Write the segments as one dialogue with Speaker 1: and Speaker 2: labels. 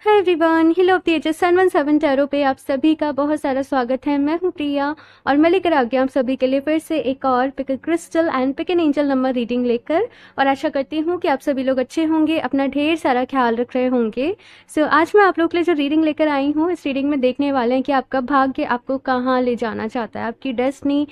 Speaker 1: Hi everyone, हिलो of Tejas sun 17 tarot पे आप सभी का बहुत सारा स्वागत है। मैं हूं प्रिया और मैं लेकर आ गया आप सभी के लिए फिर से एक और pick a crystal and pick an angel number reading लेकर। और आशा करती हूं कि आप सभी लोग अच्छे होंगे, अपना ढेर सारा ख्याल रख रहे होंगे। सो आज मैं आप लोग के लिए जो रीडिंग लेकर आई हूँ, इस रीडिंग में देखने वाले हैं कि आपका भाग्य आपको कहाँ ले जाना चाहता है, आपकी डेस्टिनी,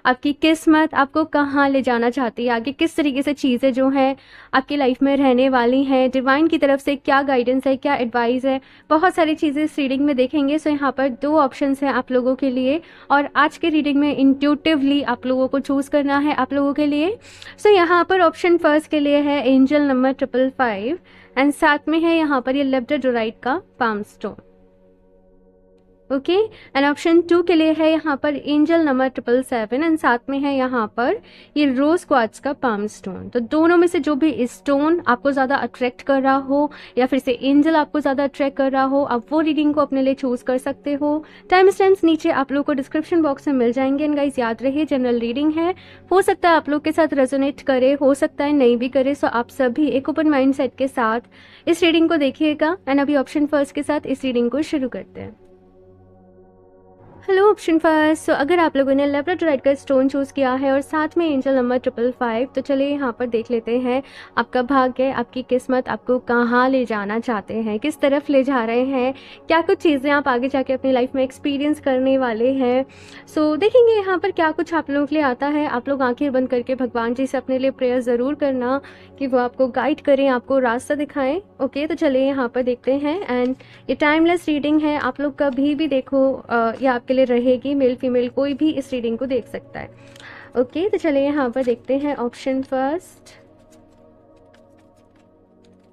Speaker 1: आपकी किस्मत आपको कहाँ ले जाना चाहती है, आगे किस तरीके से चीज़ें जो हैं आपकी लाइफ में रहने वाली हैं, डिवाइन की तरफ से क्या गाइडेंस है, क्या एडवाइस है, बहुत सारी चीज़ें इस रीडिंग में देखेंगे। सो यहाँ पर दो ऑप्शंस हैं आप लोगों के लिए और आज के रीडिंग में इंट्यूटिवली आप लोगों को चूज़ करना है आप लोगों के लिए। सो यहाँ पर ऑप्शन फर्स्ट के लिए है एंजल नंबर 555 एंड साथ में है यहाँ पर ये लेब्राडोराइट का palm stone. Okay and option 2 के लिए है यहाँ पर एंजल नंबर 777 एंड साथ में है यहाँ पर ये रोज क्वार्ट्ज का पाम स्टोन। तो दोनों में से जो भी स्टोन आपको ज़्यादा अट्रैक्ट कर रहा हो या फिर से एंजल आपको ज़्यादा अट्रैक्ट कर रहा हो, आप वो रीडिंग को अपने लिए चूज कर सकते हो। टाइम स्टैम्प्स नीचे आप लोग को डिस्क्रिप्शन बॉक्स में मिल जाएंगे। एंड गाइस याद रहिए, जनरल रीडिंग है, हो सकता है आप लोग के साथ रेजोनेट करे, हो सकता है नहीं भी करे। सो आप सभी एक ओपन माइंड सेट के साथ इस रीडिंग को देखिएगा। एंड अभी ऑप्शन फर्स्ट के साथ इस रीडिंग को शुरू करते हैं। Hello option first. सो अगर आप लोगों ने लेब्राडोराइट का स्टोन चूज़ किया है और साथ में एंजल नंबर 555, तो चलिए यहाँ पर देख लेते हैं आपका भाग्य, आपकी किस्मत आपको कहाँ ले जाना चाहते हैं, किस तरफ ले जा रहे हैं, क्या कुछ चीज़ें आप आगे जाके अपनी लाइफ में एक्सपीरियंस करने वाले हैं। सो देखेंगे यहाँ पर क्या कुछ आप लोगों के लिए आता है। आप लोग आंखें बंद करके भगवान जी से अपने लिए प्रेयर ज़रूर करना कि वो आपको गाइड करें, आपको रास्ता दिखाएं। ओके, तो चलिए यहाँ पर देखते हैं। एंड ये टाइमलेस रीडिंग है, आप लोग कभी भी देखो या आपके लिए रहेगी, मेल फीमेल कोई भी इस रीडिंग को देख सकता है। ओके, तो चलिए यहाँ पर देखते हैं option first.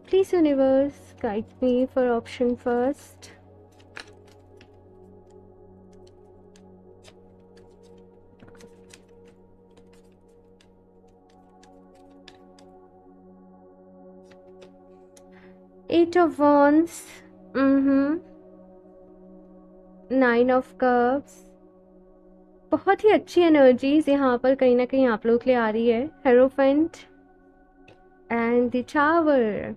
Speaker 1: Please universe guide me for option first. Eight of wands, 9 of cups, बहुत ही अच्छी एनर्जीज यहाँ पर कहीं ना कहीं आप लोग के लिए आ रही है। Hierophant and the tower.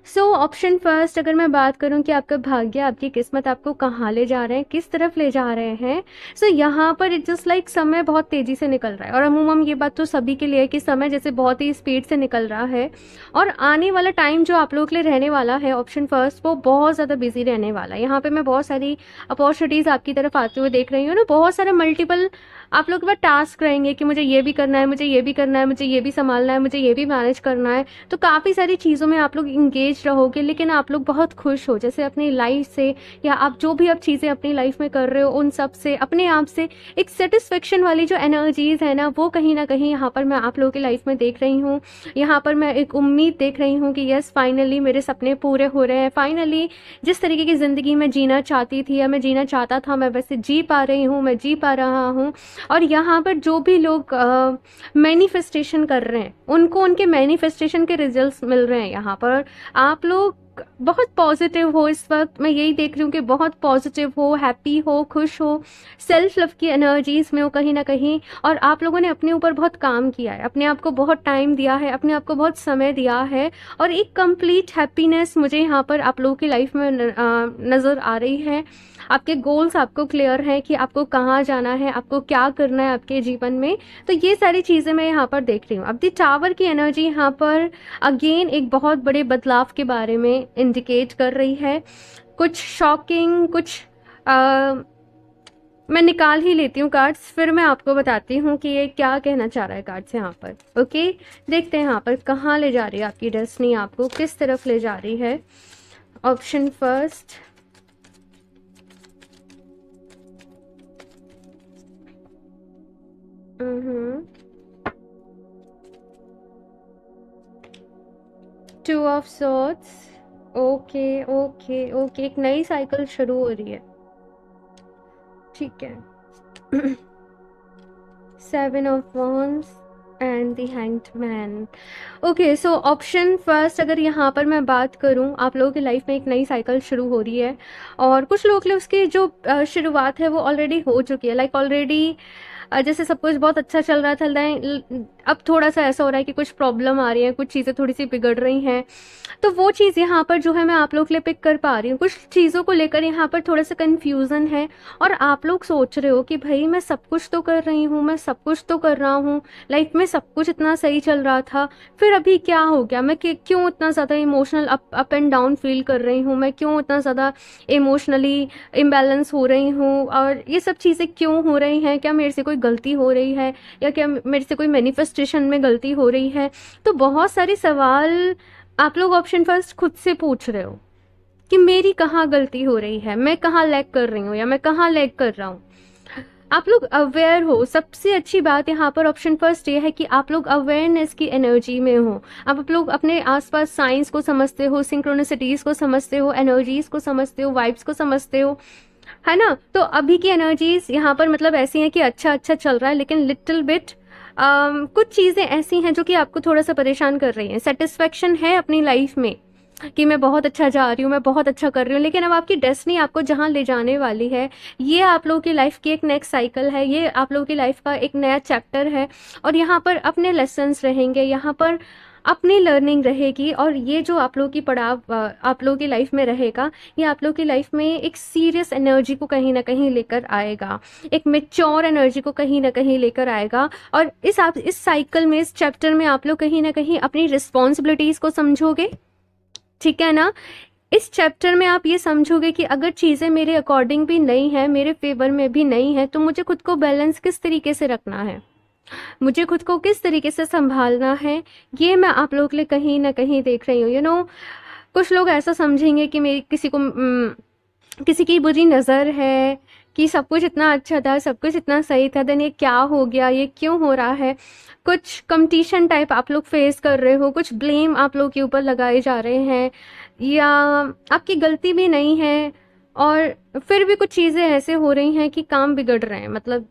Speaker 1: So option first, अगर मैं बात करूं कि आपका भाग्य, आपकी किस्मत आपको कहाँ ले जा रहे हैं, किस तरफ ले जा रहे हैं। सो यहाँ पर इट जस्ट लाइक समय बहुत तेज़ी से निकल रहा है और अमूमन ये बात तो सभी के लिए है कि समय जैसे बहुत ही स्पीड से निकल रहा है और आने वाला टाइम जो आप लोगों के लिए रहने वाला है ऑप्शन फर्स्ट, वो बहुत ज़्यादा बिजी रहने वाला है। यहाँ पर मैं बहुत सारी अपॉर्चुनिटीज़ आपकी तरफ आते हुए देख रही हूँ ना, बहुत सारे मल्टीपल आप लोग के पास टास्क रहेंगे कि मुझे ये भी करना है, मुझे ये भी करना है, मुझे ये भी संभालना है, मुझे ये भी मैनेज करना है। तो काफ़ी सारी चीज़ों में आप लोग इंगेज रहोगे, लेकिन आप लोग बहुत खुश हो, जैसे अपनी लाइफ से या आप जो भी अब चीज़ें अपनी लाइफ में कर रहे हो उन सब से, अपने आप से एक सेटिस्फेक्शन वाली जो एनर्जीज है ना, वो कहीं ना कहीं यहाँ पर मैं आप लोगों की लाइफ में देख रही हूँ। यहाँ पर मैं एक उम्मीद देख रही हूँ कि यस, फाइनली मेरे सपने पूरे हो रहे हैं, फाइनली जिस तरीके की ज़िंदगी मैं जीना चाहती थी या मैं जीना चाहता था, मैं वैसे जी पा रही हूँ, मैं जी पा रहा हूँ। और यहाँ पर जो भी लोग मैनिफेस्टेशन कर रहे हैं, उनको उनके मैनिफेस्टेशन के रिजल्ट्स मिल रहे हैं। यहाँ पर आप लोग बहुत पॉजिटिव हो इस वक्त, मैं यही देख रही हूँ कि बहुत पॉजिटिव हो, हैप्पी हो, खुश हो, सेल्फ लव की एनर्जीज में हो कहीं ना कहीं। और आप लोगों ने अपने ऊपर बहुत काम किया है, अपने आप को बहुत टाइम दिया है, अपने आप को बहुत समय दिया है और एक कंप्लीट हैप्पीनेस मुझे यहाँ पर आप लोगों की लाइफ में नज़र आ रही है। आपके गोल्स आपको क्लियर हैं कि आपको कहाँ जाना है, आपको क्या करना है आपके जीवन में। तो ये सारी चीज़ें मैं यहाँ पर देख रही हूँ। अब दी टावर की एनर्जी यहाँ पर अगेन एक बहुत बड़े बदलाव के बारे में इंडिकेट कर रही है। कुछ शॉकिंग, कुछ मैं निकाल ही लेती हूँ कार्ड्स, फिर मैं आपको बताती हूँ कि ये क्या कहना चाह रहा है कार्ड्स यहाँ पर। ओके, देखते हैं यहाँ पर कहाँ ले जा रही है आपकी डेस्टिनी, आपको किस तरफ ले जा रही है। Option first, two of swords. Okay okay okay, एक नई साइकिल शुरू हो रही है, ठीक है। Seven of wands and the hanged man. Okay, so option first, अगर यहाँ पर मैं बात करूँ, आप लोगों की लाइफ में एक नई साइकिल शुरू हो रही है और कुछ लोगों के लिए उसकी जो शुरुआत है वो ऑलरेडी हो चुकी है। लाइक ऑलरेडी जैसे सब कुछ बहुत अच्छा चल रहा था, अब थोड़ा सा ऐसा हो रहा है कि कुछ प्रॉब्लम आ रही है, कुछ चीज़ें थोड़ी सी बिगड़ रही हैं। तो वो चीज़ यहाँ पर जो है मैं आप लोग के लिए पिक कर पा रही हूँ। कुछ चीज़ों को लेकर यहाँ पर थोड़ा सा कन्फ्यूज़न है, और आप लोग सोच रहे हो कि भाई मैं सब कुछ तो कर रही हूँ, मैं सब कुछ तो कर रहा हूँ, लाइफ में सब कुछ इतना सही चल रहा था, फिर अभी क्या हो गया, मैं क्यों इतना ज़्यादा emotional up and down feel कर रही हूँ, मैं क्यों इतना ज़्यादा इमोशनली इम्बैलेंस हो रही हूँ, और ये सब चीज़ें क्यों हो रही हैं, क्या मेरे से कोई गलती हो रही है, या क्या मेरे से कोई मैनिफेस्टेशन में गलती हो रही है। तो बहुत सारे सवाल आप लोग ऑप्शन फर्स्ट खुद से पूछ रहे हो कि मेरी कहाँ गलती हो रही है, मैं कहाँ लैग कर रही हूँ, या मैं कहाँ लैग कर रहा हूँ। आप लोग अवेयर हो। सबसे अच्छी बात यहाँ पर ऑप्शन फर्स्ट ये है कि आप लोग अवेयरनेस की एनर्जी में हो। आप लोग अपने आसपास साइंस को समझते हो, सिंक्रोनिसिटीज को समझते हो, एनर्जीज को समझते हो, वाइब्स को समझते हो, है ना। तो अभी की एनर्जीज यहाँ पर मतलब ऐसी हैं कि अच्छा अच्छा चल रहा है, लेकिन लिटिल बिट कुछ चीज़ें ऐसी हैं जो कि आपको थोड़ा सा परेशान कर रही हैं। सेटिस्फेक्शन है अपनी लाइफ में कि मैं बहुत अच्छा जा रही हूँ, मैं बहुत अच्छा कर रही हूँ, लेकिन अब आपकी डेस्टिनी आपको जहाँ ले जाने वाली है, ये आप लोगों की लाइफ की एक नेक्स्ट साइकिल है, ये आप लोगों की लाइफ का एक नया चैप्टर है, और यहाँ पर अपने लेसन्स रहेंगे, यहाँ पर अपनी लर्निंग रहेगी, और ये जो आप लोगों की पड़ाव आप लोगों की लाइफ में रहेगा, ये आप लोगों की लाइफ में एक सीरियस एनर्जी को कहीं ना कहीं लेकर आएगा, एक मेच्योर एनर्जी को कहीं ना कहीं लेकर आएगा। और इस साइकिल में, इस चैप्टर में आप लोग कहीं ना कहीं अपनी रिस्पॉन्सिबिलिटीज को समझोगे, ठीक है ना। इस चैप्टर में आप ये समझोगे कि अगर चीज़ें मेरे अकॉर्डिंग भी नहीं है, मेरे फेवर में भी नहीं है, तो मुझे खुद को बैलेंस किस तरीके से रखना है, मुझे खुद को किस तरीके से संभालना है, ये मैं आप लोगों के लिए कहीं ना कहीं देख रही हूँ। कुछ लोग ऐसा समझेंगे कि मेरी किसी की बुरी नज़र है, कि सब कुछ इतना अच्छा था, सब कुछ इतना सही था, देन ये क्या हो गया, ये क्यों हो रहा है। कुछ कंपटीशन टाइप आप लोग फेस कर रहे हो, कुछ ब्लेम आप लोग के ऊपर लगाए जा रहे हैं, या आपकी गलती भी नहीं है, और फिर भी कुछ चीज़ें ऐसे हो रही हैं कि काम बिगड़ रहे हैं, मतलब,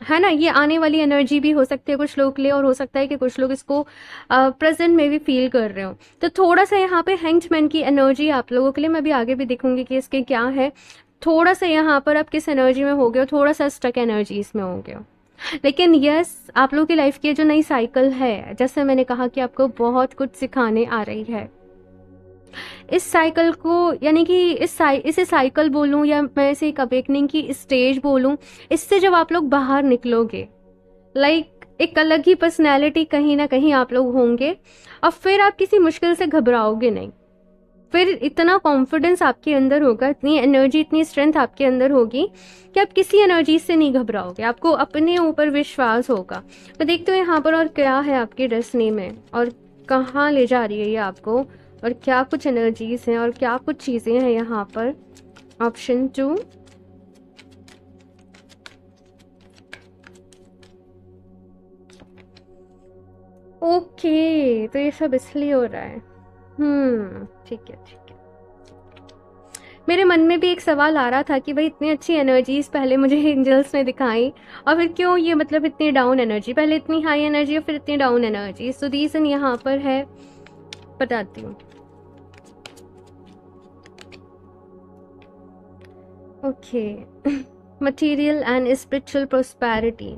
Speaker 1: है ना। ये आने वाली एनर्जी भी हो सकती है कुछ लोग के लिए, और हो सकता है कि कुछ लोग इसको प्रेजेंट में भी फील कर रहे हो। तो थोड़ा सा यहाँ पे हैंग्ड की एनर्जी आप लोगों के लिए, मैं भी आगे भी देखूंगी कि इसके क्या है। थोड़ा सा यहाँ पर आप किस एनर्जी में हो गए हो, थोड़ा सा स्टक एनर्जी इसमें हो गए हो, लेकिन यस, आप लोगों की लाइफ की जो नई साइकिल है, जैसे मैंने कहा कि आपको बहुत कुछ सिखाने आ रही है। इस साइकिल को, यानी कि इसे साइकिल बोलूं, या मैं इसे एक अवेकनिंग की स्टेज बोलूं, इससे जब आप लोग बाहर निकलोगे, लाइक एक अलग ही पर्सनैलिटी कहीं ना कहीं आप लोग होंगे, और फिर आप किसी मुश्किल से घबराओगे नहीं, फिर इतना कॉन्फिडेंस आपके अंदर होगा, इतनी एनर्जी, इतनी स्ट्रेंथ आपके अंदर होगी कि आप किसी एनर्जी से नहीं घबराओगे, आपको अपने ऊपर विश्वास होगा। तो देखते हो यहाँ पर और क्या है आपकी डेस्टिनी में, और कहाँ ले जा रही है ये आपको, और क्या कुछ एनर्जीज हैं, और क्या कुछ चीज़ें हैं यहाँ पर। ऑप्शन 2, ओके, तो ये सब इसलिए हो रहा है। ठीक है ठीक है। मेरे मन में भी एक सवाल आ रहा था कि भाई इतनी अच्छी एनर्जीज पहले मुझे एंजल्स ने दिखाई, और फिर क्यों ये मतलब इतनी डाउन एनर्जी, पहले इतनी हाई एनर्जी और फिर इतनी डाउन एनर्जी। सो रीजन यहाँ पर है, बताती हूँ। Okay, material and spiritual prosperity,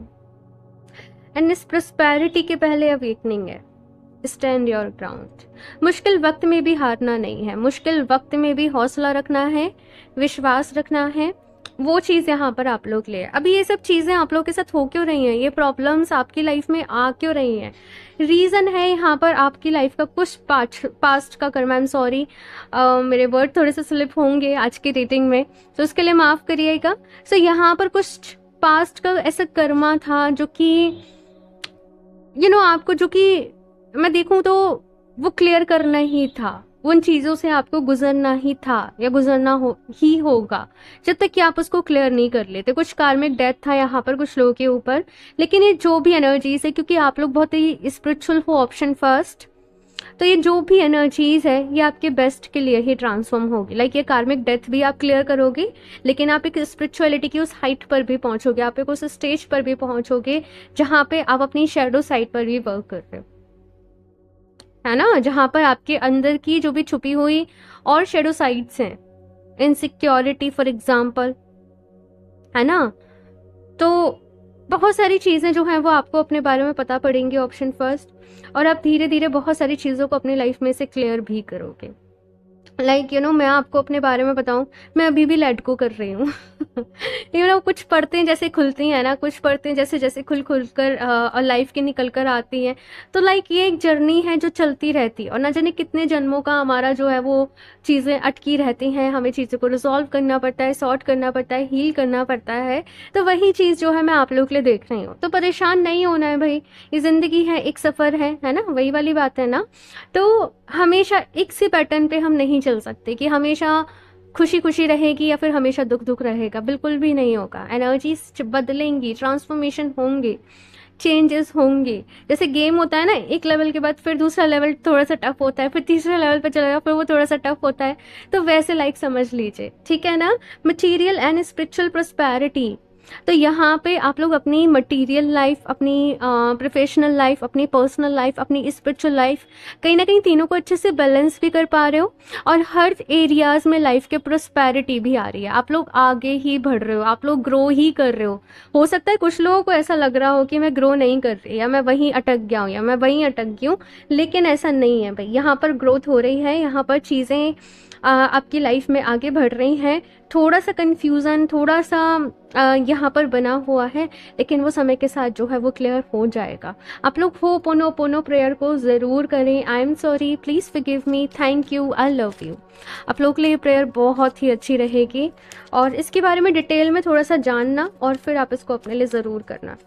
Speaker 1: and इस प्रोस्पैरिटी के पहले अवेकनिंग है। Stand your ground. मुश्किल वक्त में भी हारना नहीं है, मुश्किल वक्त में भी हौसला रखना है, विश्वास रखना है, वो चीज़ यहाँ पर आप लोग ले। अभी ये सब चीज़ें आप लोग के साथ हो क्यों रही हैं, ये प्रॉब्लम्स आपकी लाइफ में आ क्यों रही हैं, रीज़न है यहाँ पर आपकी लाइफ का कुछ पास्ट का कर्म। आई एम सॉरी, मेरे वर्ड थोड़े से स्लिप होंगे आज की रीडिंग में, तो उसके लिए माफ़ करिएगा। सो यहाँ पर कुछ पास्ट का ऐसा कर्मा था जो कि आपको, जो कि मैं देखूं तो वो क्लियर करना ही था, उन चीज़ों से आपको गुजरना ही था, या गुजरना ही होगा जब तक कि आप उसको क्लियर नहीं कर लेते। कुछ कार्मिक डेथ था यहाँ पर कुछ लोगों के ऊपर, लेकिन ये जो भी एनर्जीज है, क्योंकि आप लोग बहुत ही स्पिरिचुअल हो, ऑप्शन फर्स्ट, तो ये जो भी एनर्जीज है ये आपके बेस्ट के लिए ही ट्रांसफॉर्म होगी। लाइक ये कार्मिक डेथ भी आप क्लियर करोगे, लेकिन आप एक स्पिरिचुअलिटी की उस हाइट पर भी पहुंचोगे, आप एक उस स्टेज पर भी पहुंचोगे जहाँ पे आप अपनी शैडो साइड पर भी वर्क कर रहे हो, है ना, जहां पर आपके अंदर की जो भी छुपी हुई और शेडो साइड्स हैं, इनसिक्योरिटी फॉर एग्जाम्पल, है ना। तो बहुत सारी चीज़ें जो हैं वो आपको अपने बारे में पता पड़ेंगी, ऑप्शन फर्स्ट, और आप धीरे धीरे बहुत सारी चीज़ों को अपनी लाइफ में से क्लियर भी करोगे। लाइक मैं आपको अपने बारे में बताऊं, मैं अभी भी लेट गो कर रही हूँ। कुछ पढ़ते जैसे खुलती हैं ना, कुछ पढ़ते जैसे जैसे खुल खुल कर और लाइफ की निकल कर आती हैं। तो लाइक ये एक जर्नी है जो चलती रहती है, और ना जाने कितने जन्मों का हमारा जो है वो चीज़ें अटकी रहती हैं, हमें चीज़ों को रिजॉल्व करना पड़ता है, सॉर्ट करना पड़ता है, हील करना पड़ता है। तो वही चीज़ जो है मैं आप लोग के लिए देख रही हूँ। तो परेशान नहीं होना है भाई, ये ज़िंदगी है, एक सफ़र है ना, वही वाली बात है ना। तो हमेशा एक सी पैटर्न पे हम नहीं चल सकते कि हमेशा खुशी खुशी रहेगी या फिर हमेशा दुख दुख रहेगा, बिल्कुल भी नहीं होगा। एनर्जीज बदलेंगी, ट्रांसफॉर्मेशन होंगे, चेंजेस होंगे। जैसे गेम होता है ना, एक लेवल के बाद फिर दूसरा लेवल थोड़ा सा टफ होता है, फिर तीसरा लेवल पे चला जाओ, फिर वो थोड़ा सा टफ होता है। तो वैसे लाइक समझ लीजिए, ठीक है ना। मटेरियल एंड स्पिरिचुअल प्रोस्पेरिटी, तो यहाँ पे आप लोग अपनी मटेरियल लाइफ, अपनी प्रोफेशनल लाइफ, अपनी पर्सनल लाइफ, अपनी स्पिरिचुअल लाइफ, कहीं ना कहीं तीनों को अच्छे से बैलेंस भी कर पा रहे हो, और हर एरियाज में लाइफ के प्रोस्पेरिटी भी आ रही है। आप लोग आगे ही बढ़ रहे हो, आप लोग ग्रो ही कर रहे हो सकता है कुछ लोगों को ऐसा लग रहा हो कि मैं ग्रो नहीं कर रही, या मैं वहीं अटक गया हूँ, या मैं वहीं अटक गई हूँ, लेकिन ऐसा नहीं है भाई। यहाँ पर ग्रोथ हो रही है, यहाँ पर चीज़ें आपकी लाइफ में आगे बढ़ रही हैं। थोड़ा सा कन्फ्यूज़न, थोड़ा सा यहाँ पर बना हुआ है, लेकिन वो समय के साथ जो है वो क्लियर हो जाएगा। आप लोग हो पोनो पोनो प्रेयर को ज़रूर करें। I am sorry, please forgive me, thank you, I love you. आप लोग के लिए ये प्रेयर बहुत ही अच्छी रहेगी, और इसके बारे में डिटेल में थोड़ा सा जानना और फिर आप इसको अपने लिए ज़रूर करना।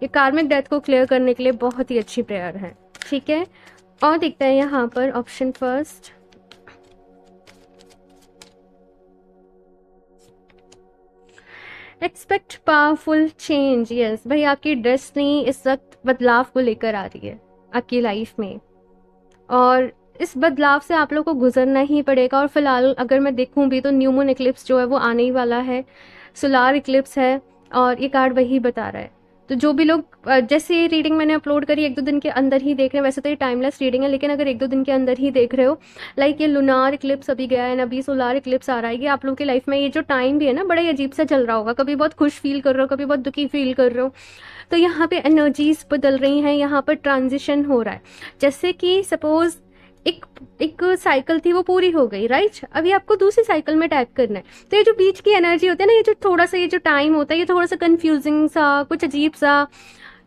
Speaker 1: ये कार्मिक डेथ को क्लियर करने के लिए बहुत ही अच्छी प्रेयर है, ठीक है। और देखते हैं यहाँ पर option first, expect powerful change. Yes भाई, आपकी डेस्टिनी इस वक्त बदलाव को लेकर आ रही है आपकी लाइफ में, और इस बदलाव से आप लोग को गुजरना ही पड़ेगा। और फिलहाल अगर मैं देखूं भी तो न्यू मून इक्लिप्स जो है वो आने ही वाला है, सोलार इक्लिप्स है, और ये कार्ड वही बता रहा है। तो जो भी लोग जैसे ये रीडिंग मैंने अपलोड करी, एक दो दिन के अंदर ही देख रहे हैं, वैसे तो ये टाइमलेस रीडिंग है, लेकिन अगर एक दो दिन के अंदर ही देख रहे हो, लाइक ये लुनार इक्लिप्स अभी गया है ना, अभी सोलार इक्लिप्स आ रहा है, ये आप लोग की लाइफ में ये जो टाइम भी है ना, बड़ा ही अजीब सा चल रहा होगा। कभी बहुत खुश फील कर रहे हो, कभी बहुत दुखी फील कर रहे हो। तो यहाँ पे एनर्जीज बदल रही हैं, यहाँ पर ट्रांजिशन हो रहा है। जैसे कि सपोज एक एक साइकिल थी, वो पूरी हो गई, राइट। अभी आपको दूसरी साइकिल में टाइप करना है। तो ये जो बीच की एनर्जी होती है ना, ये जो थोड़ा सा, ये जो टाइम होता है, ये थोड़ा सा कंफ्यूजिंग सा, कुछ अजीब सा।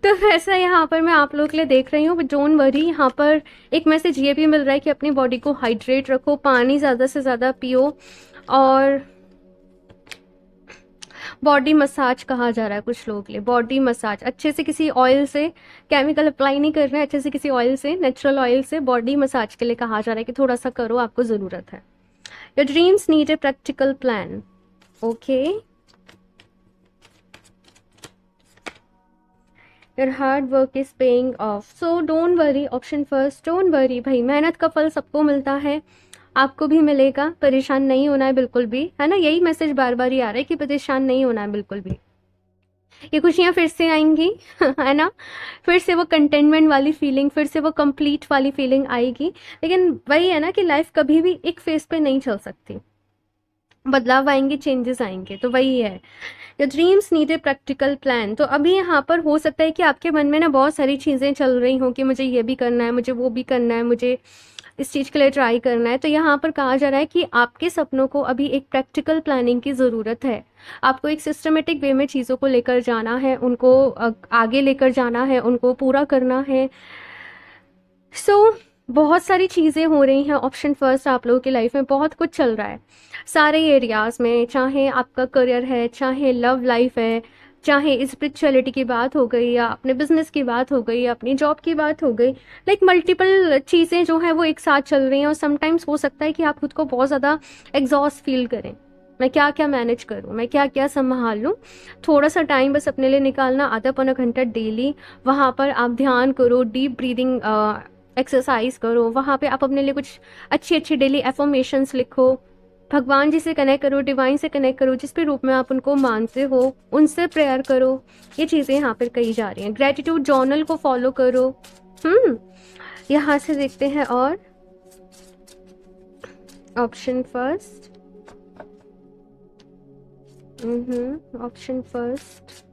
Speaker 1: तो वैसा यहाँ पर मैं आप लोगों के लिए देख रही हूँ। डोंट वरी, यहाँ पर एक मैसेज ये भी मिल रहा है कि अपनी बॉडी को हाइड्रेट रखो, पानी ज़्यादा से ज़्यादा पियो, और बॉडी मसाज कहा जा रहा है कुछ लोगों के लिए। बॉडी मसाज अच्छे से, किसी ऑयल से, केमिकल अप्लाई नहीं करना है, अच्छे से किसी ऑयल से, नेचुरल ऑयल से बॉडी मसाज के लिए कहा जा रहा है कि थोड़ा सा करो, आपको ज़रूरत है। Your dreams need a practical plan, okay. Your hard work is paying off, so don't worry. Option first, don't worry भाई, मेहनत का फल सबको मिलता है, आपको भी मिलेगा। परेशान नहीं होना है बिल्कुल भी, है ना। यही मैसेज बार बार ही आ रहा है कि परेशान नहीं होना है बिल्कुल भी। ये खुशियाँ फिर से आएंगी, है ना। फिर से वो कंटेनमेंट वाली फीलिंग, फिर से वो कंप्लीट वाली फीलिंग आएगी। लेकिन वही है ना कि लाइफ कभी भी एक फेस पे नहीं चल सकती, बदलाव आएंगे, चेंजेस आएंगे। तो वही है, your dreams need a practical plan. तो अभी यहाँ पर हो सकता है कि आपके मन में ना बहुत सारी चीज़ें चल रही हों कि मुझे ये भी करना है, मुझे वो भी करना है, मुझे इस चीज़ के लिए ट्राई करना है। तो यहाँ पर कहा जा रहा है कि आपके सपनों को अभी एक प्रैक्टिकल प्लानिंग की ज़रूरत है। आपको एक सिस्टमेटिक वे में चीज़ों को लेकर जाना है, उनको आगे लेकर जाना है, उनको पूरा करना है। सो बहुत सारी चीज़ें हो रही हैं। ऑप्शन फर्स्ट, आप लोगों की लाइफ में बहुत कुछ चल रहा है सारे एरियाज़ में, चाहे आपका करियर है, चाहे लव लाइफ है, चाहे स्पिरिचुअलिटी की बात हो गई, या अपने बिजनेस की बात हो गई, या अपनी जॉब की बात हो गई। लाइक मल्टीपल चीज़ें जो हैं वो एक साथ चल रही हैं, और समटाइम्स हो सकता है कि आप खुद को बहुत ज़्यादा एग्जॉस्ट फील करें। मैं क्या क्या मैनेज करूँ, मैं क्या क्या संभाल लूँ। थोड़ा सा टाइम बस अपने लिए निकालना, आधा पौना घंटा डेली, वहाँ पर आप ध्यान करो, डीप ब्रीदिंग एक्सरसाइज करो, वहाँ पे आप अपने लिए कुछ अच्छी अच्छी डेली एफर्मेशंस लिखो, भगवान जी से कनेक्ट करो, डिवाइन से कनेक्ट करो, जिस भी रूप में आप उनको मानते हो उनसे प्रेयर करो। ये चीज़ें यहाँ पर कही जा रही हैं। ग्रेटिट्यूड जर्नल को फॉलो करो। यहाँ से देखते हैं, और option first, option first,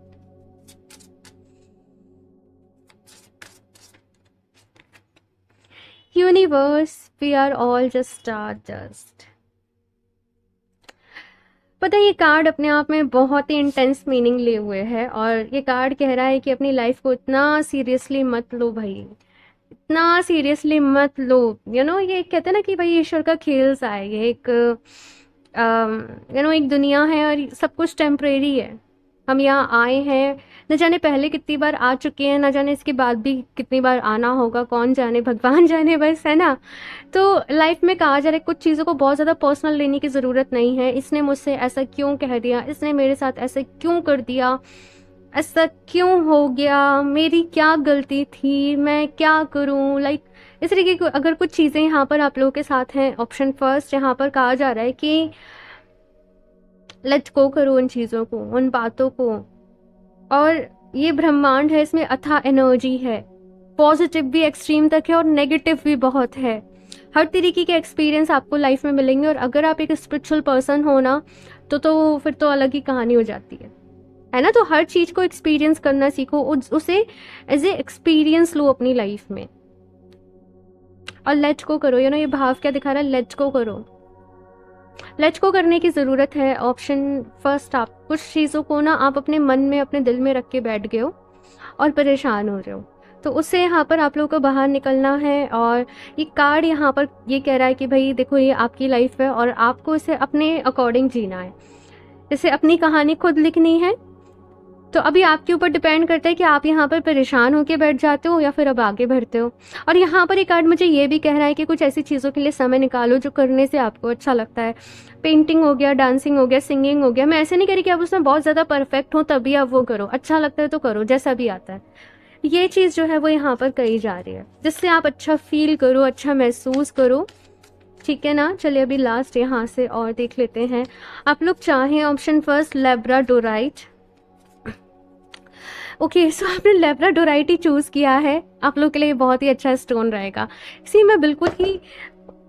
Speaker 1: universe, we are all just stardust. पता है ये कार्ड अपने आप में बहुत ही इंटेंस मीनिंग लिए हुए है, और ये कार्ड कह रहा है कि अपनी लाइफ को इतना सीरियसली मत लो भाई, इतना सीरियसली मत लो। ये कहते हैं ना कि भाई ईश्वर का खेल सा है, ये एक एक दुनिया है और सब कुछ टेम्परेरी है। हम यहाँ आए हैं, न जाने पहले कितनी बार आ चुके हैं, न जाने इसके बाद भी कितनी बार आना होगा, कौन जाने, भगवान जाने, बस, है ना। तो लाइफ में कहा जा रहा है कुछ चीज़ों को बहुत ज़्यादा पर्सनल लेने की ज़रूरत नहीं है। इसने मुझसे ऐसा क्यों कह दिया, इसने मेरे साथ ऐसा क्यों कर दिया, ऐसा क्यों हो गया, मेरी क्या गलती थी, मैं क्या करूं, लाइक इस तरीके की अगर कुछ चीज़ें यहाँ पर आप लोगों के साथ हैं। ऑप्शन फर्स्ट यहाँ पर कहा जा रहा है कि लेट गो करो उन चीज़ों को, उन बातों को। और ये ब्रह्मांड है, इसमें अथाह एनर्जी है, पॉजिटिव भी एक्सट्रीम तक है और नेगेटिव भी बहुत है। हर तरीके के एक्सपीरियंस आपको लाइफ में मिलेंगे, और अगर आप एक स्पिरिचुअल पर्सन हो ना, तो फिर तो अलग ही कहानी हो जाती है ना। तो हर चीज़ को एक्सपीरियंस करना सीखो, उसे एज ए एक्सपीरियंस लो अपनी लाइफ में, और लेट गो करो। ये भाव क्या दिखा रहा है, लेट गो करो। लेट गो करने की ज़रूरत है। ऑप्शन फर्स्ट, आप कुछ चीज़ों को ना आप अपने मन में, अपने दिल में रख के बैठ गए हो और परेशान हो रहे हो, तो उससे यहाँ पर आप लोगों को बाहर निकलना है। और ये कार्ड यहाँ पर ये कह रहा है कि भाई देखो, ये आपकी लाइफ है और आपको इसे अपने अकॉर्डिंग जीना है, इसे अपनी कहानी खुद लिखनी है। तो अभी आपके ऊपर डिपेंड करता है कि आप यहाँ पर परेशान होकर बैठ जाते हो या फिर अब आगे बढ़ते हो। और यहाँ पर एक कार्ड मुझे ये भी कह रहा है कि कुछ ऐसी चीज़ों के लिए समय निकालो जो करने से आपको अच्छा लगता है। पेंटिंग हो गया, डांसिंग हो गया, सिंगिंग हो गया। मैं ऐसे नहीं कह रही कि आप उसमें बहुत ज़्यादा परफेक्ट हो तभी आप वो करो, अच्छा लगता है तो करो, जैसा भी आता है। ये चीज़ जो है वो यहाँ पर कही जा रही है, जिससे आप अच्छा फील करो, अच्छा महसूस करो, ठीक है ना। चलिए अभी लास्ट यहाँ से और देख लेते हैं। आप लोग चाहें ऑप्शन फर्स्ट लेब्राडोराइट। ओके, सो आपने लेब्राडोराइट ही चूज़ किया है, आप लोग के लिए बहुत ही अच्छा स्टोन रहेगा। सी मैं बिल्कुल ही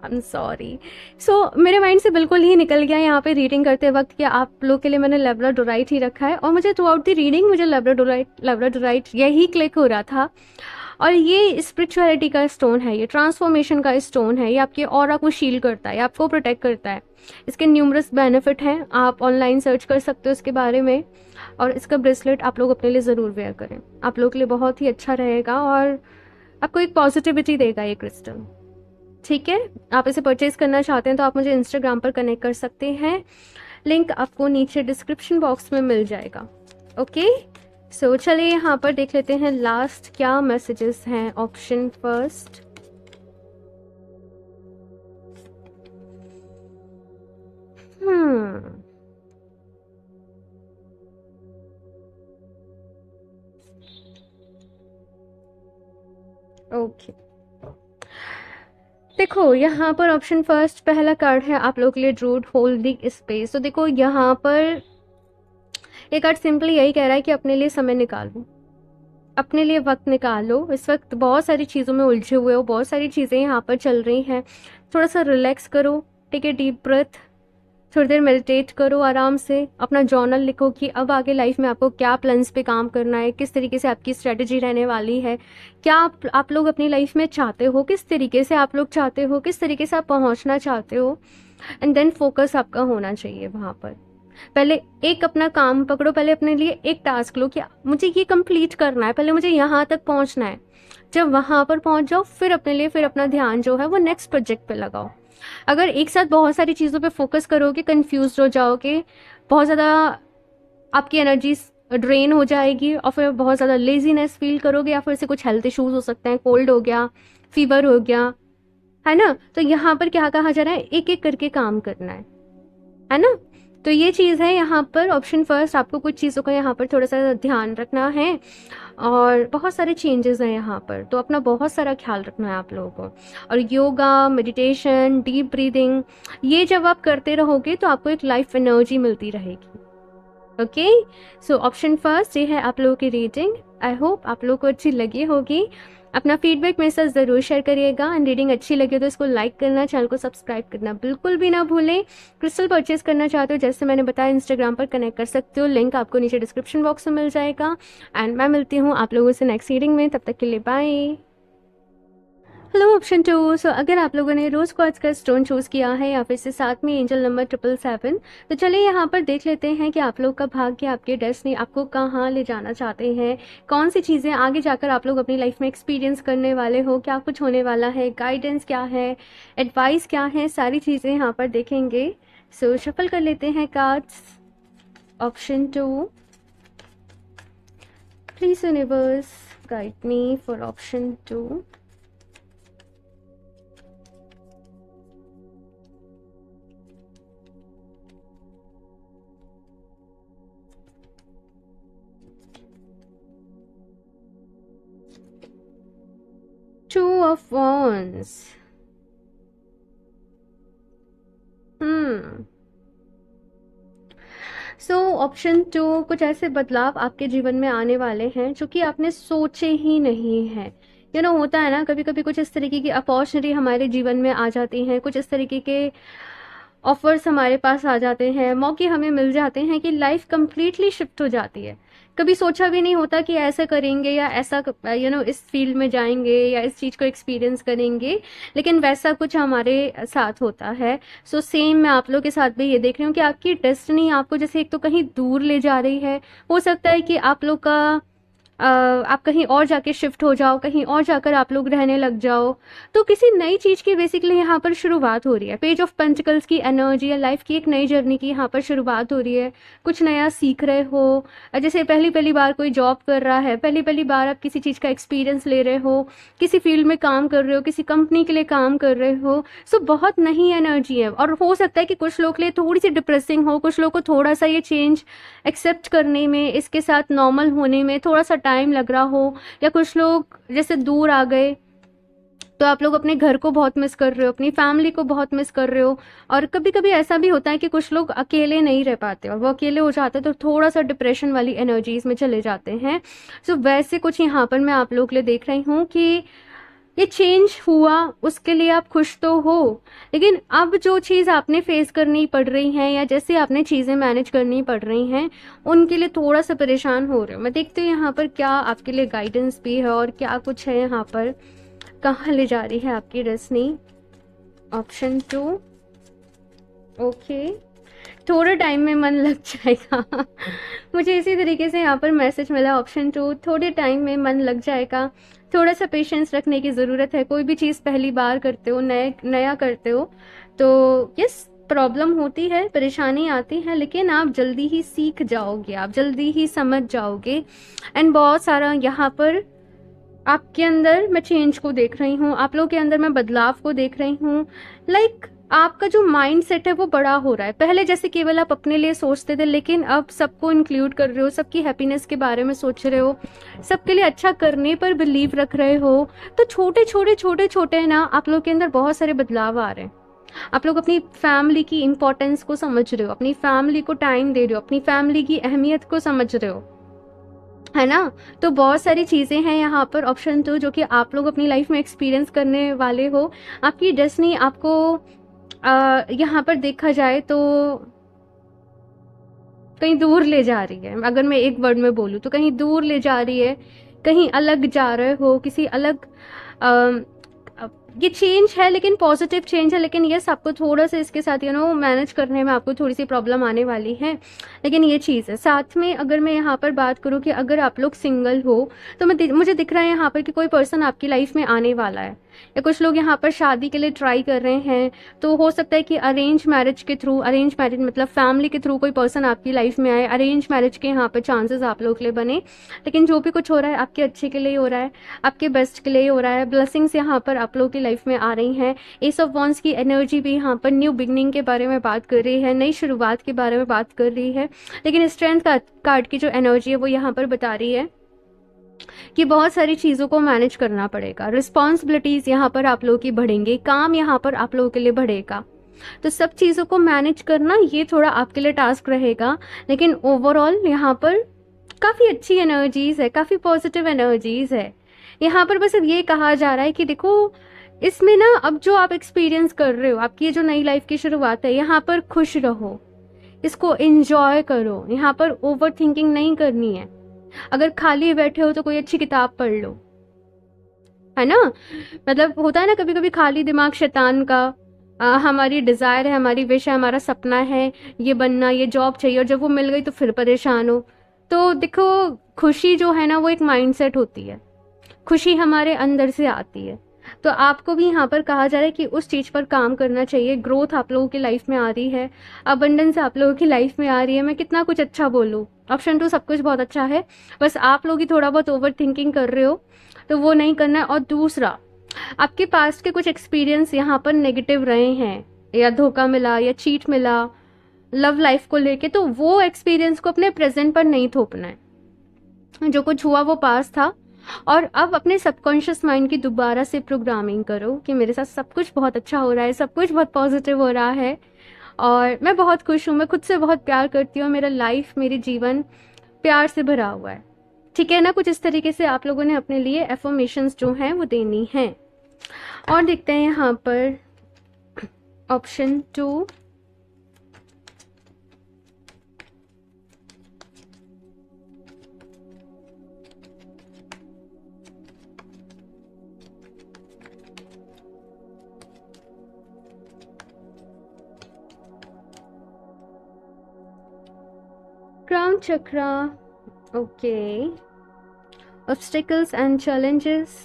Speaker 1: आई एम सॉरी, सो मेरे माइंड से बिल्कुल ही निकल गया यहाँ पे रीडिंग करते वक्त कि आप लोग के लिए मैंने लेब्राडोराइट ही रखा है, और मुझे थ्रू आउट द रीडिंग मुझे लेब्राडोराइट यही क्लिक हो रहा था। और ये स्पिरिचुअलिटी का स्टोन है, ये ट्रांसफॉर्मेशन का स्टोन है, ये आपके ऑरा को शील करता है, आपको प्रोटेक्ट करता है। इसके न्यूमरस बेनिफिट हैं, आप ऑनलाइन सर्च कर सकते हो इसके बारे में। और इसका ब्रेसलेट आप लोग अपने लिए ज़रूर वेयर करें, आप लोग के लिए बहुत ही अच्छा रहेगा और आपको एक पॉजिटिविटी देगा ये क्रिस्टल, ठीक है। आप इसे परचेज करना चाहते हैं तो आप मुझे इंस्टाग्राम पर कनेक्ट कर सकते हैं, लिंक आपको नीचे डिस्क्रिप्शन बॉक्स में मिल जाएगा। ओके, सो चलिए यहाँ पर देख लेते हैं लास्ट क्या मैसेजेस हैं। ऑप्शन फर्स्ट, ओके, देखो यहाँ पर ऑप्शन फर्स्ट पहला कार्ड है आप लोग के लिए, ड्रूड होल्डिंग स्पेस। तो देखो यहाँ पर ये कार्ड सिंपली यही कह रहा है कि अपने लिए समय निकालो, अपने लिए वक्त निकालो। इस वक्त बहुत सारी चीज़ों में उलझे हुए हो, बहुत सारी चीज़ें यहाँ पर चल रही हैं, थोड़ा सा रिलैक्स करो, टेक ए डीप ब्रेथ, थोड़ी देर मेडिटेट करो, आराम से अपना जर्नल लिखो कि अब आगे लाइफ में आपको क्या प्लान्स पे काम करना है, किस तरीके से आपकी स्ट्रेटजी रहने वाली है, क्या आप लोग अपनी लाइफ में चाहते हो, किस तरीके से आप लोग चाहते हो, किस तरीके से आप पहुंचना चाहते हो। एंड देन फोकस आपका होना चाहिए वहाँ पर। पहले एक अपना काम पकड़ो, पहले अपने लिए एक टास्क लो कि मुझे ये कंप्लीट करना है, पहले मुझे यहाँ तक पहुँचना है। जब वहाँ पर पहुँच जाओ फिर अपने लिए फिर अपना ध्यान जो है वो नेक्स्ट प्रोजेक्ट पे लगाओ। अगर एक साथ बहुत सारी चीज़ों पे फोकस करोगे, कंफ्यूज हो जाओगे, बहुत ज़्यादा आपकी एनर्जी ड्रेन हो जाएगी और फिर बहुत ज़्यादा लेजीनेस फील करोगे, या फिर से कुछ हेल्थ इश्यूज हो सकते हैं, कोल्ड हो गया, फीवर हो गया, है ना। तो यहाँ पर क्या कहा जा रहा है, एक एक करके काम करना है ना। तो ये चीज़ है यहाँ पर ऑप्शन फर्स्ट, आपको कुछ चीज़ों का यहाँ पर थोड़ा सा ध्यान रखना है और बहुत सारे चेंजेस हैं यहाँ पर, तो अपना बहुत सारा ख्याल रखना है आप लोगों को। और योगा, मेडिटेशन, डीप ब्रीदिंग, ये जब आप करते रहोगे तो आपको एक लाइफ एनर्जी मिलती रहेगी। ओके, सो ऑप्शन फर्स्ट ये है आप लोगों की रीडिंग। आई होप आप लोगों को अच्छी लगी होगी। अपना फीडबैक मेरे साथ ज़रूर शेयर करिएगा। एंड रीडिंग अच्छी लगी तो इसको लाइक करना, चैनल को सब्सक्राइब करना बिल्कुल भी ना भूलें। क्रिस्टल परचेज करना चाहते हो, जैसे मैंने बताया, इंस्टाग्राम पर कनेक्ट कर सकते हो, लिंक आपको नीचे डिस्क्रिप्शन बॉक्स में मिल जाएगा। एंड मैं मिलती हूँ आप लोगों से नेक्स्ट रीडिंग में, तब तक के लिए बाय। Hello option 2। सो अगर आप लोगों ने रोज क्वार्ट्ज का स्टोन चूज किया है या फिर से साथ में एंजल नंबर 777, तो चलिए यहाँ पर देख लेते हैं कि आप लोग का भाग्य, आपके डेस्टिनी आपको कहाँ ले जाना चाहते हैं, कौन सी चीज़ें आगे जाकर आप लोग अपनी लाइफ में एक्सपीरियंस करने वाले हो, क्या कुछ होने वाला है, गाइडेंस क्या है, एडवाइस क्या है, सारी चीज़ें यहाँ पर देखेंगे। सो शफल कर लेते हैं cards. Option 2, please universe guide me for option 2। Two of Wands। So option 2, कुछ ऐसे बदलाव आपके जीवन में आने वाले हैं जो कि आपने सोचे ही नहीं हैं। होता है ना, कभी कभी कुछ इस तरीके की अपॉर्चुनिटी हमारे जीवन में आ जाती हैं, कुछ इस तरीके के ऑफर्स हमारे पास आ जाते हैं, मौके हमें मिल जाते हैं कि लाइफ कंप्लीटली शिफ्ट हो जाती है। कभी सोचा भी नहीं होता कि ऐसा करेंगे या ऐसा इस फील्ड में जाएंगे या इस चीज़ को एक्सपीरियंस करेंगे, लेकिन वैसा कुछ हमारे साथ होता है। सो सेम मैं आप लोग के साथ भी ये देख रही हूँ कि आपकी डेस्टिनी आपको जैसे एक तो कहीं दूर ले जा रही है। हो सकता है कि आप लोग का आप कहीं और जाके शिफ्ट हो जाओ, कहीं और जाकर आप लोग रहने लग जाओ। तो किसी नई चीज़ की बेसिकली यहाँ पर शुरुआत हो रही है। पेज ऑफ पेंटिकल्स की एनर्जी है, लाइफ की एक नई जर्नी की यहाँ पर शुरुआत हो रही है। कुछ नया सीख रहे हो, जैसे पहली पहली बार कोई जॉब कर रहा है, पहली पहली बार आप किसी चीज़ का एक्सपीरियंस ले रहे हो, किसी फील्ड में काम कर रहे हो, किसी कंपनी के लिए काम कर रहे हो। सो बहुत नई एनर्जी है। और हो सकता है कि कुछ लोग के लिए थोड़ी सी डिप्रेसिंग हो, कुछ लोग को थोड़ा सा ये चेंज एक्सेप्ट करने में, इसके साथ नॉर्मल होने में थोड़ा सा टाइम लग रहा हो, या कुछ लोग जैसे दूर आ गए तो आप लोग अपने घर को बहुत मिस कर रहे हो, अपनी फैमिली को बहुत मिस कर रहे हो। और कभी कभी ऐसा भी होता है कि कुछ लोग अकेले नहीं रह पाते और वो अकेले हो जाते हैं तो थोड़ा सा डिप्रेशन वाली एनर्जीज में चले जाते हैं। सो वैसे कुछ यहाँ पर मैं आप लोग के लिए देख रही हूँ कि ये चेंज हुआ, उसके लिए आप खुश तो हो, लेकिन अब जो चीज़ आपने फेस करनी पड़ रही है या जैसे आपने चीज़ें मैनेज करनी पड़ रही हैं, उनके लिए थोड़ा सा परेशान हो रहे हो। मैं देखती हूँ यहाँ पर क्या आपके लिए गाइडेंस भी है और क्या कुछ है यहाँ पर, कहाँ ले जा रही है आपकी डेस्टिनी। ऑप्शन 2, ओके, थोड़े टाइम में मन लग जाएगा। मुझे इसी तरीके से यहाँ पर मैसेज मिला। ऑप्शन 2, थोड़े टाइम में मन लग जाएगा, थोड़ा सा पेशेंस रखने की ज़रूरत है। कोई भी चीज़ पहली बार करते हो, नया करते हो तो यस, प्रॉब्लम होती है, परेशानी आती है, लेकिन आप जल्दी ही सीख जाओगे, आप जल्दी ही समझ जाओगे। एंड बहुत सारा यहाँ पर आपके अंदर मैं चेंज को देख रही हूँ, आप लोग के अंदर मैं बदलाव को देख रही हूँ। लाइक आपका जो माइंड सेट है वो बड़ा हो रहा है। पहले जैसे केवल आप अपने लिए सोचते थे, लेकिन अब सबको इंक्लूड कर रहे हो, सबकी हैप्पीनेस के बारे में सोच रहे हो, सबके लिए अच्छा करने पर बिलीव रख रहे हो। तो छोटे छोटे ना आप लोग के अंदर बहुत सारे बदलाव आ रहे हैं। आप लोग अपनी फैमिली की इंपॉर्टेंस को समझ रहे हो, अपनी फैमिली को टाइम दे रहे हो, अपनी फैमिली की अहमियत को समझ रहे हो, है ना। तो बहुत सारी चीज़ें हैं यहाँ पर। ऑप्शन 2 जो कि आप लोग अपनी लाइफ में एक्सपीरियंस करने वाले हो। आपकी डेस्टिनी आपको यहाँ पर देखा जाए तो कहीं दूर ले जा रही है। अगर मैं एक वर्ड में बोलूँ तो कहीं दूर ले जा रही है, कहीं अलग जा रहे हो, किसी अलग ये चेंज है लेकिन पॉजिटिव चेंज है। लेकिन यस, आपको थोड़ा सा इसके साथ मैनेज करने में आपको थोड़ी सी प्रॉब्लम आने वाली है, लेकिन ये चीज़ है। साथ में अगर मैं यहाँ पर बात करूँ कि अगर आप लोग सिंगल हो तो मुझे दिख रहा है यहाँ पर कि कोई पर्सन आपकी लाइफ में आने वाला है, या कुछ लोग यहाँ पर शादी के लिए ट्राई कर रहे हैं। तो हो सकता है कि अरेंज मैरिज के थ्रू, अरेंज मैरिज मतलब फैमिली के थ्रू कोई पर्सन आपकी लाइफ में आए, अरेंज मैरिज के यहाँ पर चांसेस आप लोग के लिए बने। लेकिन जो भी कुछ हो रहा है आपके अच्छे के लिए हो रहा है, आपके बेस्ट के लिए हो रहा है। ब्लेसिंग्स यहाँ पर आप लोग की लाइफ में आ रही हैं। एस ऑफ वॉन्ड्स की एनर्जी भी यहाँ पर न्यू बिगनिंग के बारे में बात कर रही है, नई शुरुआत के बारे में बात कर रही है। लेकिन स्ट्रेंथ कार्ड की जो एनर्जी है वो यहाँ पर बता रही है कि बहुत सारी चीज़ों को मैनेज करना पड़ेगा। रिस्पॉन्सिबिलिटीज यहाँ पर आप लोगों की बढ़ेंगे, काम यहाँ पर आप लोगों के लिए बढ़ेगा। तो सब चीज़ों को मैनेज करना ये थोड़ा आपके लिए टास्क रहेगा। लेकिन ओवरऑल यहाँ पर काफ़ी अच्छी एनर्जीज है, काफ़ी पॉजिटिव एनर्जीज है। यहाँ पर बस अब ये कहा जा रहा है कि देखो, इसमें ना अब जो आप एक्सपीरियंस कर रहे हो, आपकी ये जो नई लाइफ की शुरुआत है, यहाँ पर खुश रहो, इसको एंजॉय करो। यहाँ पर ओवर थिंकिंग नहीं करनी है। अगर खाली बैठे हो तो कोई अच्छी किताब पढ़ लो, है ना। मतलब होता है ना कभी कभी खाली दिमाग शैतान का। हमारी डिजायर है, हमारी विश है, हमारा सपना है ये बनना, ये जॉब चाहिए, और जब वो मिल गई तो फिर परेशान हो। तो देखो, खुशी जो है ना वो एक माइंडसेट होती है, खुशी हमारे अंदर से आती है। तो आपको भी यहाँ पर कहा जा रहा है कि उस चीज़ पर काम करना चाहिए। ग्रोथ आप लोगों की लाइफ में आ रही है, अबंडेंस आप लोगों की लाइफ में आ रही है। मैं कितना कुछ अच्छा बोलूँ, ऑप्शन 2 सब कुछ बहुत अच्छा है, बस आप लोग ही थोड़ा बहुत ओवर थिंकिंग कर रहे हो, तो वो नहीं करना है। और दूसरा, आपके पास के कुछ एक्सपीरियंस यहाँ पर नेगेटिव रहे हैं, या धोखा मिला या चीट मिला लव लाइफ को लेके, तो वो एक्सपीरियंस को अपने प्रेजेंट पर नहीं थोपना है। जो कुछ हुआ वो पास था, और अब अपने सबकॉन्शियस माइंड की दोबारा से प्रोग्रामिंग करो कि मेरे साथ सब कुछ बहुत अच्छा हो रहा है, सब कुछ बहुत पॉजिटिव हो रहा है, और मैं बहुत खुश हूँ, मैं खुद से बहुत प्यार करती हूँ, मेरा लाइफ, मेरी जीवन प्यार से भरा हुआ है। ठीक है ना, कुछ इस तरीके से आप लोगों ने अपने लिए एफर्मेशंस जो हैं वो देनी है। और देखते हैं यहाँ पर option 2, crown chakra. Okay, obstacles and challenges,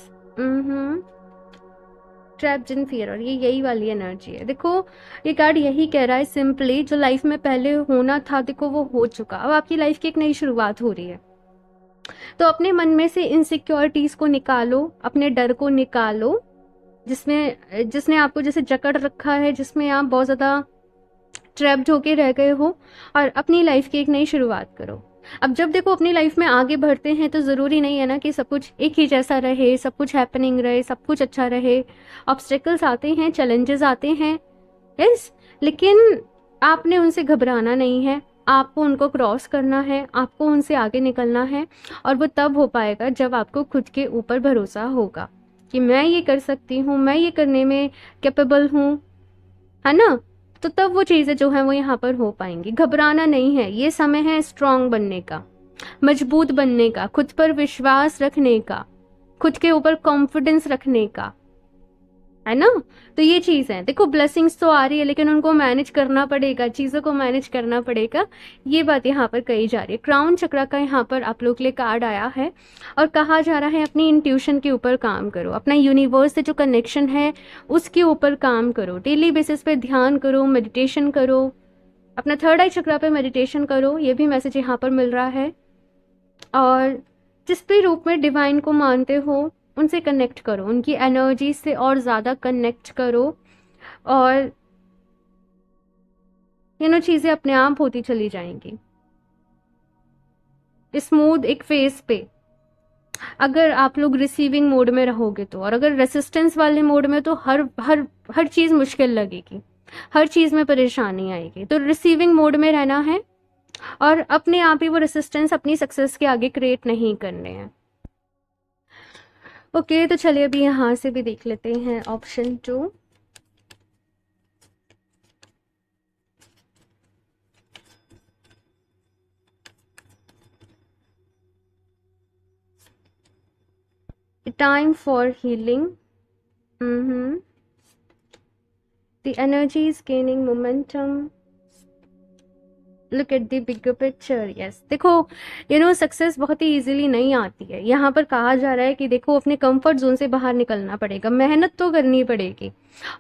Speaker 1: trapped in fear, और ये यही वाली एनर्जी है। देखो, ये कार्ड यही कह रहा है सिंपली, जो लाइफ में पहले होना था देखो वो हो चुका, अब आपकी लाइफ की एक नई शुरुआत हो रही है। तो अपने मन में से इनसिक्योरिटीज को निकालो, अपने डर को निकालो, जिसने आपको जैसे जकड़ रखा है, जिसमें आप बहुत ज़्यादा ट्रैप्ड होके रह गए हो, और अपनी लाइफ की एक नई शुरुआत करो। अब जब देखो अपनी लाइफ में आगे बढ़ते हैं तो ज़रूरी नहीं है ना कि सब कुछ एक ही जैसा रहे, सब कुछ हैपनिंग रहे, सब कुछ अच्छा रहे। ऑब्स्टेकल्स आते हैं, चैलेंजेस आते हैं, यस, लेकिन आपने उनसे घबराना नहीं है, आपको उनको क्रॉस करना है, आपको उनसे आगे निकलना है। और वो तब हो पाएगा जब आपको खुद के ऊपर भरोसा होगा कि मैं ये कर सकती हूँ, मैं ये करने में कैपेबल हूँ, है ना। तो तब वो चीज़ें जो हैं वो यहाँ पर हो पाएंगी। घबराना नहीं है, ये समय है स्ट्रांग बनने का, मजबूत बनने का, खुद पर विश्वास रखने का, खुद के ऊपर कॉन्फिडेंस रखने का, है ना। तो ये चीज़ है, देखो ब्लेसिंग्स तो आ रही है लेकिन उनको मैनेज करना पड़ेगा, चीज़ों को मैनेज करना पड़ेगा, ये बात यहाँ पर कही जा रही है। क्राउन चक्रा का यहाँ पर आप लोग के लिए कार्ड आया है, और कहा जा रहा है अपनी इंट्यूशन के ऊपर काम करो, अपना यूनिवर्स से जो कनेक्शन है उसके ऊपर काम करो, डेली बेसिस पे ध्यान करो, मेडिटेशन करो, अपना थर्ड आई चक्रा पे मेडिटेशन करो, ये भी मैसेज यहाँ पर मिल रहा है। और जिस भी रूप में डिवाइन को मानते हो उनसे कनेक्ट करो, उनकी एनर्जी से और ज़्यादा कनेक्ट करो, और चीज़ें अपने आप होती चली जाएंगी स्मूथ एक फेस पे, अगर आप लोग रिसीविंग मोड में रहोगे तो। और अगर रेसिस्टेंस वाले मोड में तो हर हर हर चीज़ मुश्किल लगेगी, हर चीज़ में परेशानी आएगी। तो रिसीविंग मोड में रहना है, और अपने आप ही वो रेसिस्टेंस अपनी सक्सेस के आगे क्रिएट नहीं करने हैं। ओके, तो चलिए अभी यहाँ से भी देख लेते हैं option 2। Time for healing, the energy is gaining momentum, look at the bigger picture. Yes, देखो सक्सेस बहुत ही इजीली नहीं आती है। यहाँ पर कहा जा रहा है कि देखो अपने कंफर्ट जोन से बाहर निकलना पड़ेगा, मेहनत तो करनी पड़ेगी,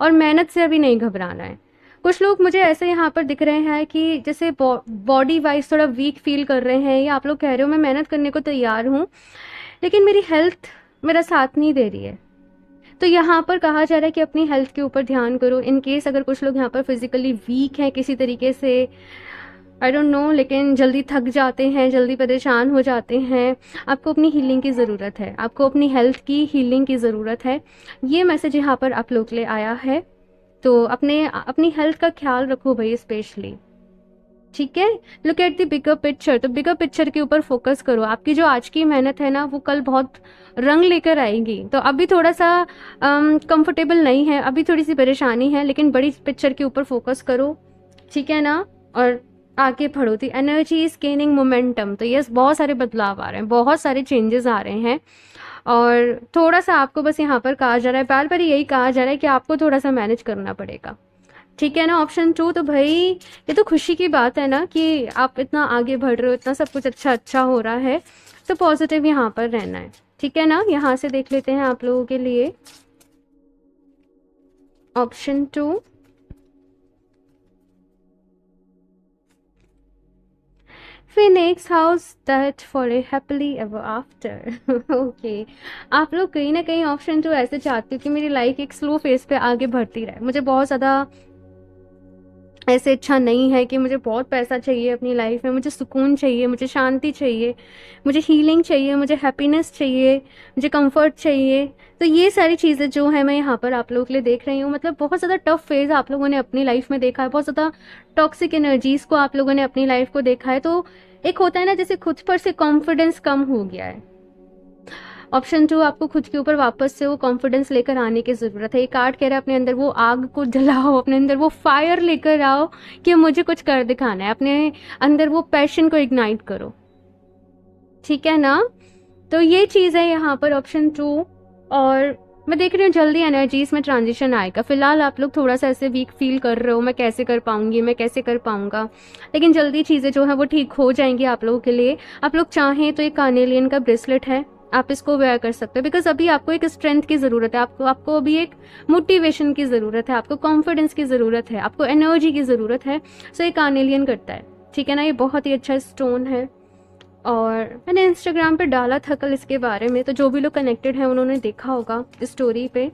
Speaker 1: और मेहनत से अभी नहीं घबराना है। कुछ लोग मुझे ऐसे यहाँ पर दिख रहे हैं कि जैसे बॉडी वाइज थोड़ा वीक फील कर रहे हैं, या आप लोग कह रहे हो मैं मेहनत करने को तैयार हूँ लेकिन मेरी हेल्थ मेरा साथ नहीं दे रही है। तो यहाँ पर कहा जा रहा है कि अपनी हेल्थ के ऊपर ध्यान करो। इन केस अगर कुछ लोग यहाँ पर फिजिकली वीक हैं किसी तरीके से, आई डोंट नो, लेकिन जल्दी थक जाते हैं, जल्दी परेशान हो जाते हैं, आपको अपनी हीलिंग की ज़रूरत है, आपको अपनी हेल्थ की हीलिंग की ज़रूरत है। ये मैसेज यहाँ पर आप लोग के लिए आया है। तो अपनी हेल्थ का ख्याल रखो भाई स्पेशली, ठीक है। Look at the bigger picture, तो बिगर पिक्चर के ऊपर फोकस करो। आपकी जो आज की मेहनत है ना वो कल बहुत रंग लेकर आएगी। तो अभी थोड़ा सा कंफर्टेबल नहीं है, अभी थोड़ी सी परेशानी है, लेकिन बड़ी पिक्चर के ऊपर फोकस करो, ठीक है ना, और आगे बढ़ो। दी एनर्जी इज गेनिंग मोमेंटम, तो यस बहुत सारे बदलाव आ रहे हैं, बहुत सारे चेंजेस आ रहे हैं, और थोड़ा सा आपको बस यहाँ पर कहा जा रहा है, बार बार यही कहा जा रहा है कि आपको थोड़ा सा मैनेज करना पड़ेगा, ठीक है ना। ऑप्शन 2, तो भाई ये तो खुशी की बात है ना कि आप इतना आगे बढ़ रहे हो, इतना सब कुछ अच्छा अच्छा हो रहा है, तो पॉजिटिव यहाँ पर रहना है, ठीक है ना। यहाँ से देख लेते हैं आप लोगों के लिए option 2, Phoenix house that for a happily ever after. Okay, आप लोग कहीं ना कहीं ऑप्शन 2 ऐसे चाहते हो कि मेरी लाइफ एक स्लो फेज पे आगे बढ़ती रहे। मुझे बहुत ज़्यादा ऐसे इच्छा नहीं है कि मुझे बहुत पैसा चाहिए अपनी लाइफ में, मुझे सुकून चाहिए, मुझे शांति चाहिए, मुझे हीलिंग चाहिए, मुझे हैप्पीनेस चाहिए, मुझे कंफर्ट चाहिए। तो ये सारी चीज़ें जो है मैं यहाँ पर आप लोगों के लिए देख रही हूँ। मतलब बहुत ज़्यादा टफ फेज आप लोगों ने अपनी लाइफ में देखा है, बहुत ज़्यादा टॉक्सिक एनर्जीज को आप लोगों ने अपनी लाइफ को देखा है। तो एक होता है ना जैसे खुद पर से कॉन्फिडेंस कम हो गया है। ऑप्शन 2, आपको खुद के ऊपर वापस से वो कॉन्फिडेंस लेकर आने की ज़रूरत है। ये कार्ड कह रहा है अपने अंदर वो आग को जलाओ, अपने अंदर वो फायर लेकर आओ कि मुझे कुछ कर दिखाना है, अपने अंदर वो पैशन को इग्नाइट करो, ठीक है ना। तो ये चीज़ है यहाँ पर ऑप्शन 2। और मैं देख रही हूँ जल्दी एनर्जीज में ट्रांजिशन आएगा। फिलहाल आप लोग थोड़ा सा ऐसे वीक फील कर रहे हो, मैं कैसे कर पाऊंगी, मैं कैसे कर पाऊंगा, लेकिन जल्दी चीज़ें जो है वो ठीक हो जाएंगी आप लोगों के लिए। आप लोग चाहें तो एक कार्नेलियन का ब्रेसलेट है, आप इसको वेयर कर सकते हो, बिकॉज अभी आपको एक स्ट्रेंथ की ज़रूरत है, आपको अभी एक मोटिवेशन की ज़रूरत है, आपको कॉन्फिडेंस की ज़रूरत है, आपको एनर्जी की ज़रूरत है। सो ये कार्नेलियन करता है, ठीक है ना। ये बहुत ही अच्छा स्टोन है और मैंने इंस्टाग्राम पे डाला था कल इसके बारे में, तो जो भी लोग कनेक्टेड हैं उन्होंने देखा होगा स्टोरी पे।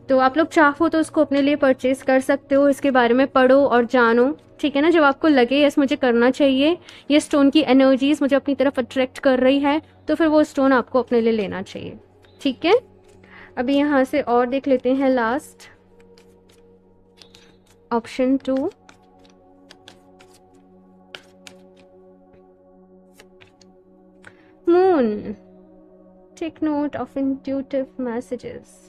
Speaker 1: तो आप लोग चाहो तो उसको अपने लिए परचेज कर सकते हो, इसके बारे में पढ़ो और जानो, ठीक है ना। जब आपको लगे यस मुझे करना चाहिए, ये स्टोन की एनर्जीज मुझे अपनी तरफ अट्रैक्ट कर रही है, तो फिर वो स्टोन आपको अपने लिए लेना चाहिए, ठीक है। अभी यहाँ से और देख लेते हैं last option 2, moon, take note of intuitive messages.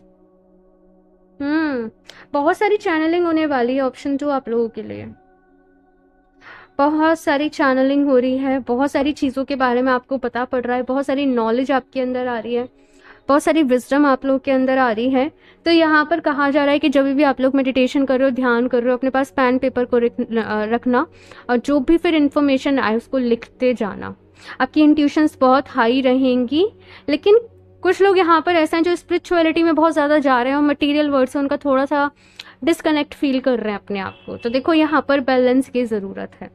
Speaker 1: बहुत सारी चैनलिंग होने वाली है ऑप्शन 2 आप लोगों के लिए। बहुत सारी चैनलिंग हो रही है, बहुत सारी चीज़ों के बारे में आपको पता पड़ रहा है, बहुत सारी नॉलेज आपके अंदर आ रही है, बहुत सारी विजडम आप लोगों के अंदर आ रही है। तो यहाँ पर कहा जा रहा है कि जब भी आप लोग मेडिटेशन कर रहे हो, ध्यान कर रहे हो, अपने पास पेन पेपर को रखना और जो भी फिर इंफॉर्मेशन आए उसको लिखते जाना। आपकी इंट्यूशंस बहुत हाई रहेंगी, लेकिन कुछ लोग यहाँ पर ऐसे हैं जो स्पिरिचुअलिटी में बहुत ज़्यादा जा रहे हैं और मटेरियल वर्ड से उनका थोड़ा सा डिस्कनेक्ट फील कर रहे हैं अपने आप को। तो देखो यहाँ पर बैलेंस की ज़रूरत है,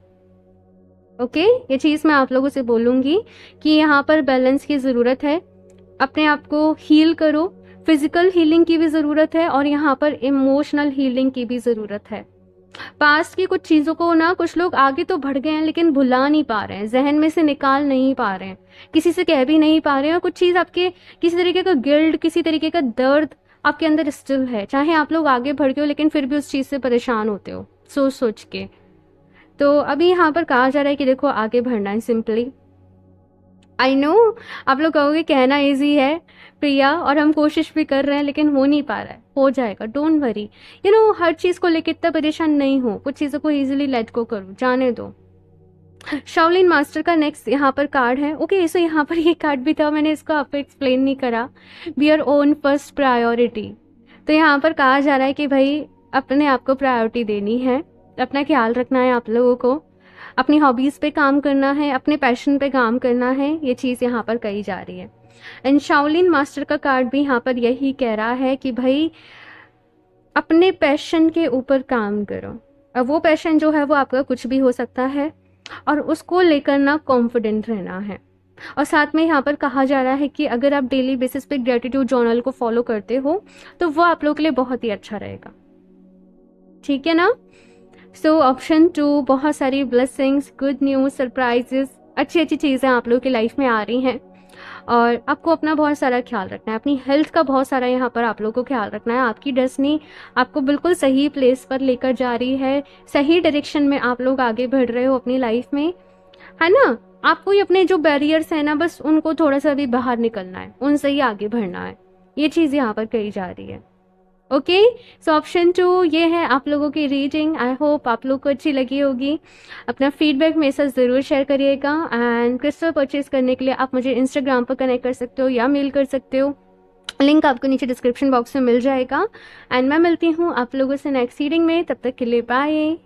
Speaker 1: ओके। ये चीज़ मैं आप लोगों से बोलूँगी कि यहाँ पर बैलेंस की ज़रूरत है। अपने आप को हील करो, फिजिकल हीलिंग की भी ज़रूरत है और यहाँ पर इमोशनल हीलिंग की भी ज़रूरत है। पास्ट की कुछ चीज़ों को ना कुछ लोग आगे तो बढ़ गए हैं लेकिन भुला नहीं पा रहे हैं, जहन में से निकाल नहीं पा रहे हैं, किसी से कह भी नहीं पा रहे हैं। और कुछ चीज़ आपके किसी तरीके का गिल्ट, किसी तरीके का दर्द आपके अंदर स्टिल है, चाहे आप लोग आगे बढ़ गए हो लेकिन फिर भी उस चीज़ से परेशान होते हो सोच सोच के। तो अभी यहाँ पर कहा जा रहा है कि देखो आगे बढ़ना है सिंपली। आई नो आप लोग कहोगे कहना इजी है प्रिया, और हम कोशिश भी कर रहे हैं लेकिन हो नहीं पा रहा है, हो जाएगा, डोंट वरी। हर चीज़ को लेकर इतना परेशान नहीं हो, कुछ चीज़ों को इजीली लेट गो करो, जाने दो। शाओलिन मास्टर का नेक्स्ट यहाँ पर कार्ड है, ओके। सो यहाँ पर ये कार्ड भी था, मैंने इसको आपको एक्सप्लेन नहीं करा, be your own first priority. तो यहाँ पर कहा जा रहा है कि भाई अपने आप को प्रायोरिटी देनी है, अपना ख्याल रखना है आप लोगों को, अपनी हॉबीज़ पे काम करना है, अपने पैशन पे काम करना है, ये चीज़ यहाँ पर कही जा रही है। एंड शाओलिन मास्टर का कार्ड भी यहाँ पर यही कह रहा है कि भाई अपने पैशन के ऊपर काम करो। अब वो पैशन जो है वो आपका कुछ भी हो सकता है और उसको लेकर ना कॉन्फिडेंट रहना है। और साथ में यहाँ पर कहा जा रहा है कि अगर आप डेली बेसिस पे ग्रेटिट्यूड जर्नल को फॉलो करते हो तो वो आप लोग के लिए बहुत ही अच्छा रहेगा, ठीक है ना। सो ऑप्शन 2, बहुत सारी ब्लेसिंग्स, गुड न्यूज़, सरप्राइजेस, अच्छी अच्छी चीज़ें आप लोगों की लाइफ में आ रही हैं। और आपको अपना बहुत सारा ख्याल रखना है, अपनी हेल्थ का बहुत सारा यहाँ पर आप लोगों को ख्याल रखना है। आपकी डेस्टिनी आपको बिल्कुल सही प्लेस पर लेकर जा रही है, सही डायरेक्शन में आप लोग आगे बढ़ रहे हो अपनी लाइफ में, है ना। आपको ही अपने जो बैरियर्स हैं ना बस उनको थोड़ा सा भी बाहर निकलना है, उनसे ही आगे बढ़ना है, ये चीज़ यहाँ पर कही जा रही है, ओके, सो ऑप्शन 2 ये है आप लोगों की रीडिंग। आई होप आप लोग को अच्छी लगी होगी। अपना फीडबैक मेरे साथ ज़रूर शेयर करिएगा। एंड क्रिस्टल परचेज करने के लिए आप मुझे इंस्टाग्राम पर कनेक्ट कर सकते हो या मेल कर सकते हो, लिंक आपको नीचे डिस्क्रिप्शन बॉक्स में मिल जाएगा। एंड मैं मिलती हूँ आप लोगों से नेक्स्ट रीडिंग में, तब तक के लिए बाय।